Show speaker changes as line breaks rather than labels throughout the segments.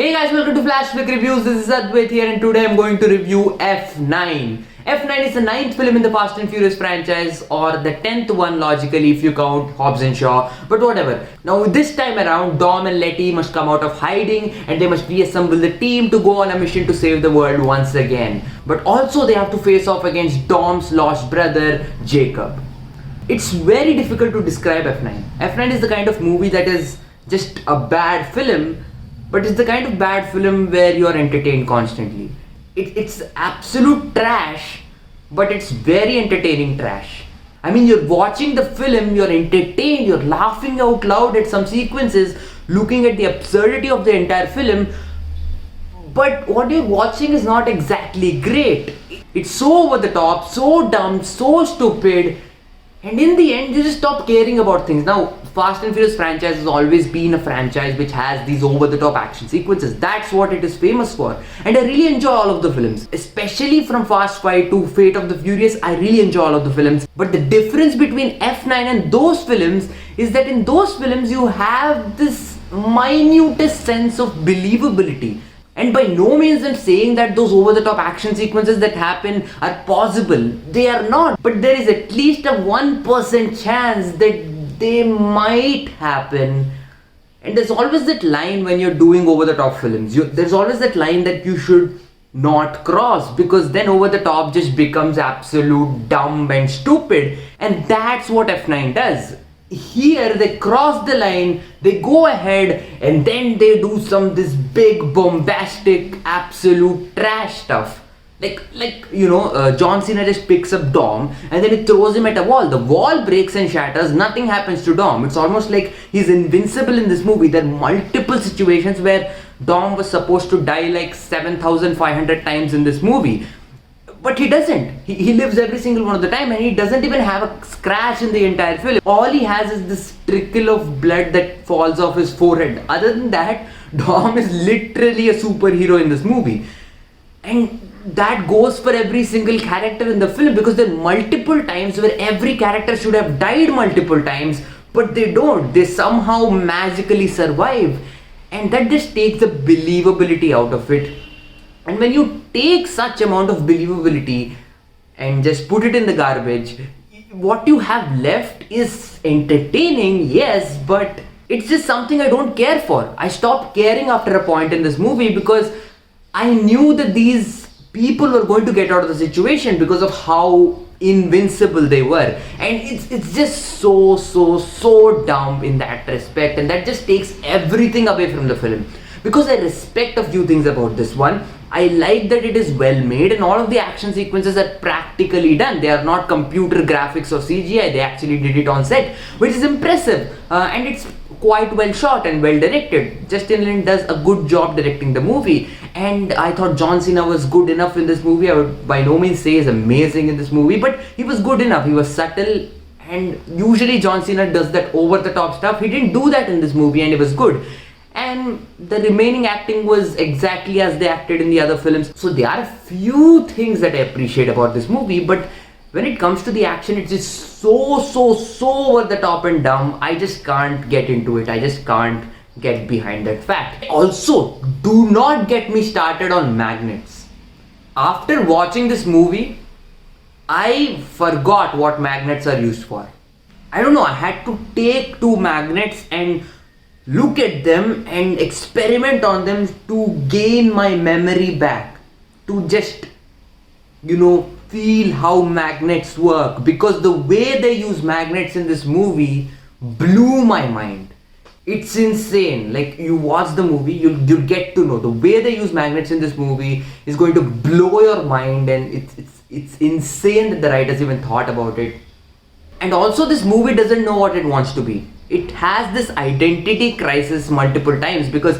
Hey guys, welcome to Flash Flick Reviews. This is Advait here, and today I'm going to review F9. F9 is the 9th film in the Fast and Furious franchise, or the 10th one logically if you count Hobbs and Shaw, but whatever. Now this time around, Dom and Letty must come out of hiding and they must reassemble the team to go on a mission to save the world once again. But also they have to face off against Dom's lost brother, Jacob. It's very difficult to describe F9. F9 is the kind of movie that is just a bad film, but it's the kind of bad film where you're entertained constantly. It's absolute trash, but it's very entertaining trash. I mean, you're watching the film, you're entertained, you're laughing out loud at some sequences, looking at the absurdity of the entire film, but what you're watching is not exactly great. It's so over the top, so dumb, so stupid, and in the end, you just stop caring about things. Now, Fast and Furious franchise has always been a franchise which has these over-the-top action sequences. That's what it is famous for. And I really enjoy all of the films. Especially from Fast 5 to Fate of the Furious, I really enjoy all of the films. But the difference between F9 and those films is that in those films, you have this minutest sense of believability. And by no means I'm saying that those over-the-top action sequences that happen are possible. They are not. But there is at least a 1% chance that they might happen. And there's always that line when you're doing over-the-top films. There's always that line that you should not cross, because then over-the-top just becomes absolute dumb and stupid. And that's what F9 does. Here they cross the line, they go ahead, and then they do this big bombastic absolute trash stuff. John Cena just picks up Dom and then he throws him at a wall. The wall breaks and shatters, nothing happens to Dom. It's almost like he's invincible in this movie. There are multiple situations where Dom was supposed to die like 7,500 times in this movie. But he doesn't. He lives every single one of the time, and he doesn't even have a scratch in the entire film. All he has is this trickle of blood that falls off his forehead. Other than that, Dom is literally a superhero in this movie. And that goes for every single character in the film, because there are multiple times where every character should have died multiple times, but they don't. They somehow magically survive. And that just takes the believability out of it. And when you take such amount of believability and just put it in the garbage, what you have left is entertaining, yes, but it's just something I don't care for. I stopped caring after a point in this movie because I knew that these people were going to get out of the situation because of how invincible they were. And it's just so dumb in that respect, and that just takes everything away from the film. Because I respect a few things about this one. I like that it is well made and all of the action sequences are practically done. They are not computer graphics or CGI. They actually did it on set, which is impressive. And it's quite well shot and well directed. Justin Lin does a good job directing the movie. And I thought John Cena was good enough in this movie. I would by no means say he's amazing in this movie, but he was good enough. He was subtle, and usually John Cena does that over the top stuff. He didn't do that in this movie, and it was good. And the remaining acting was exactly as they acted in the other films. So there are a few things that I appreciate about this movie, but when it comes to the action, it's just so over the top and dumb. I just can't get into it. I just can't get behind that fact. Also, do not get me started on magnets. After watching this movie, I forgot what magnets are used for. I don't know, I had to take two magnets and look at them and experiment on them to gain my memory back, to just feel how magnets work, because the way they use magnets in this movie blew my mind. It's insane. Like, you watch the movie, you'll get to know the way they use magnets in this movie is going to blow your mind, and it's insane that the writers even thought about it. And also, this movie doesn't know what it wants to be. It has this identity crisis multiple times, because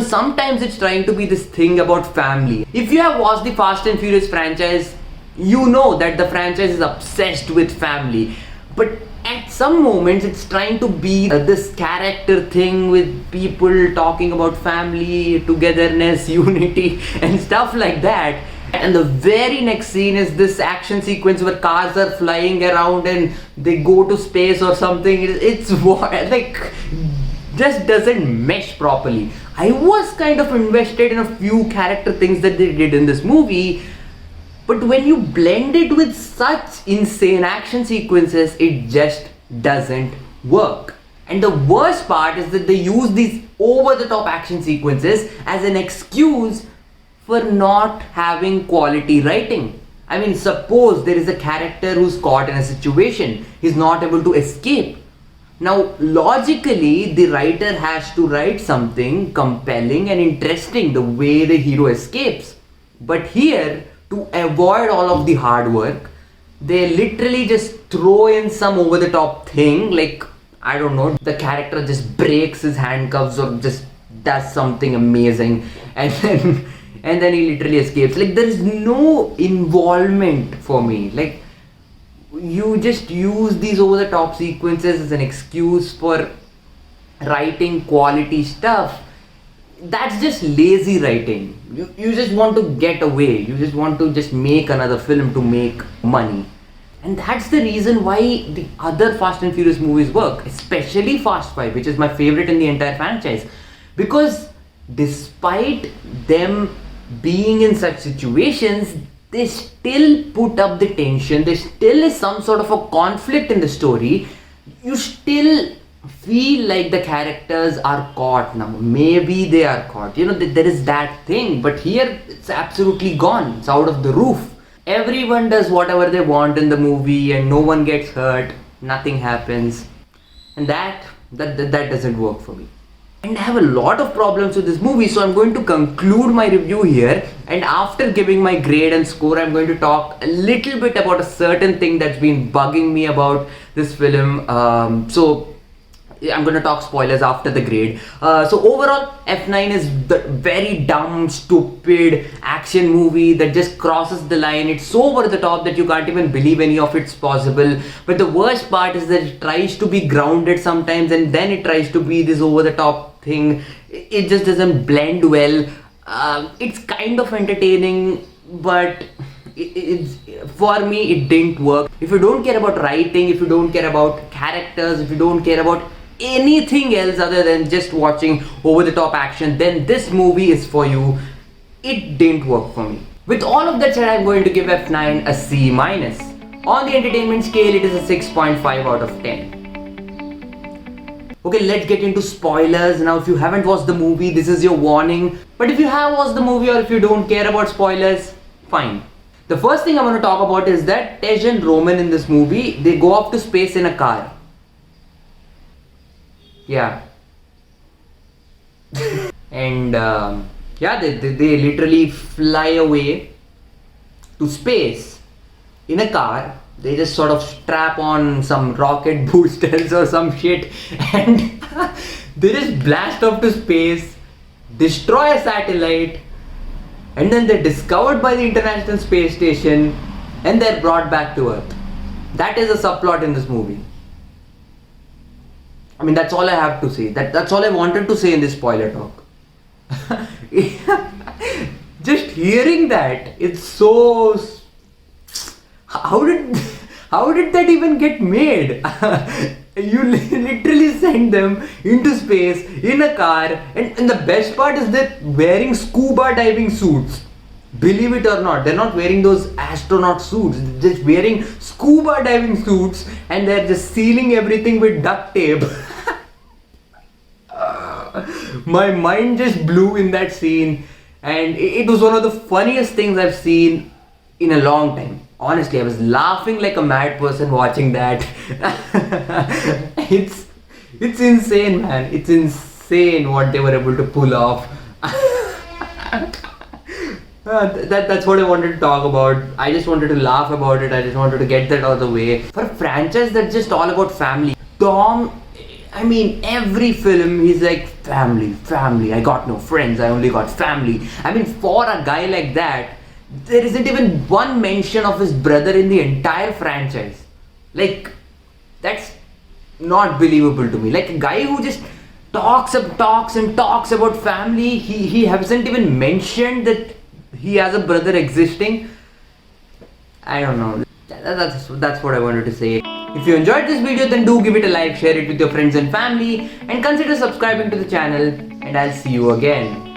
sometimes it's trying to be this thing about family. If you have watched the Fast and Furious franchise, you know that the franchise is obsessed with family. But at some moments it's trying to be this character thing with people talking about family, togetherness, unity and stuff like that. And the very next scene is this action sequence where cars are flying around and they go to space or something. It's like just doesn't mesh properly. I was kind of invested in a few character things that they did in this movie, but when you blend it with such insane action sequences, it just doesn't work. And the worst part is that they use these over the top action sequences as an excuse for not having quality writing. I mean, suppose there is a character who's caught in a situation, he's not able to escape. Now, logically, the writer has to write something compelling and interesting the way the hero escapes. But here, to avoid all of the hard work, they literally just throw in some over the top thing, like, I don't know, the character just breaks his handcuffs or just does something amazing, and then he literally escapes. Like, there is no involvement for me. Like, you just use these over the top sequences as an excuse for writing quality stuff. That's just lazy writing. You just want to get away. You just want to just make another film to make money. And that's the reason why the other Fast and Furious movies work, especially Fast 5, which is my favorite in the entire franchise. Because despite them being in such situations, they still put up the tension. There still is some sort of a conflict in the story. You still feel like the characters are caught now. Maybe they are caught. You know, there is that thing. But here, it's absolutely gone. It's out of the roof. Everyone does whatever they want in the movie and no one gets hurt. Nothing happens. And that doesn't work for me. And I have a lot of problems with this movie, so I'm going to conclude my review here, and after giving my grade and score, I'm going to talk a little bit about a certain thing that's been bugging me about this film. So I'm going to talk spoilers after the grade. So overall, F9 is the very dumb, stupid action movie that just crosses the line. It's so over the top that you can't even believe any of it's possible. But the worst part is that it tries to be grounded sometimes, and then it tries to be this over the top thing. It just doesn't blend well. It's kind of entertaining, but for me, it didn't work. If you don't care about writing, if you don't care about characters, if you don't care about anything else other than just watching over the top action, then this movie is for you. It didn't work for me. With all of that said, I'm going to give F9 a C-. On the entertainment scale, it is a 6.5 out of 10. Okay, let's get into spoilers. Now, if you haven't watched the movie, this is your warning. But if you have watched the movie, or if you don't care about spoilers, fine. The first thing I want to talk about is that Tej and Roman in this movie, they go off to space in a car. Yeah. And yeah, they literally fly away to space in a car. They just sort of strap on some rocket boosters or some shit, and they just blast off to space, destroy a satellite, and then they're discovered by the International Space Station, and they're brought back to Earth. That is a subplot in this movie. I mean, that's all I have to say. That's all I wanted to say in this spoiler talk. Just hearing that, it's so... How did that even get made? You literally send them into space in a car, and the best part is that wearing scuba diving suits. Believe it or not, they're not wearing those astronaut suits. They're just wearing scuba diving suits, and they're just sealing everything with duct tape. My mind just blew in that scene, and it was one of the funniest things I've seen in a long time. Honestly, I was laughing like a mad person watching that. It's insane, man. It's insane what they were able to pull off. That's what I wanted to talk about. I just wanted to laugh about it. I just wanted to get that out of the way. For a franchise that's just all about family, Dom, I mean, every film he's like, family, I got no friends, I only got family. I mean, for a guy like that, there isn't even one mention of his brother in the entire franchise. Like, that's not believable to me. Like, a guy who just talks about family, he hasn't even mentioned that he has a brother existing. I don't know. That's what I wanted to say. If you enjoyed this video, then do give it a like, share it with your friends and family, and consider subscribing to the channel. and I'll see you again.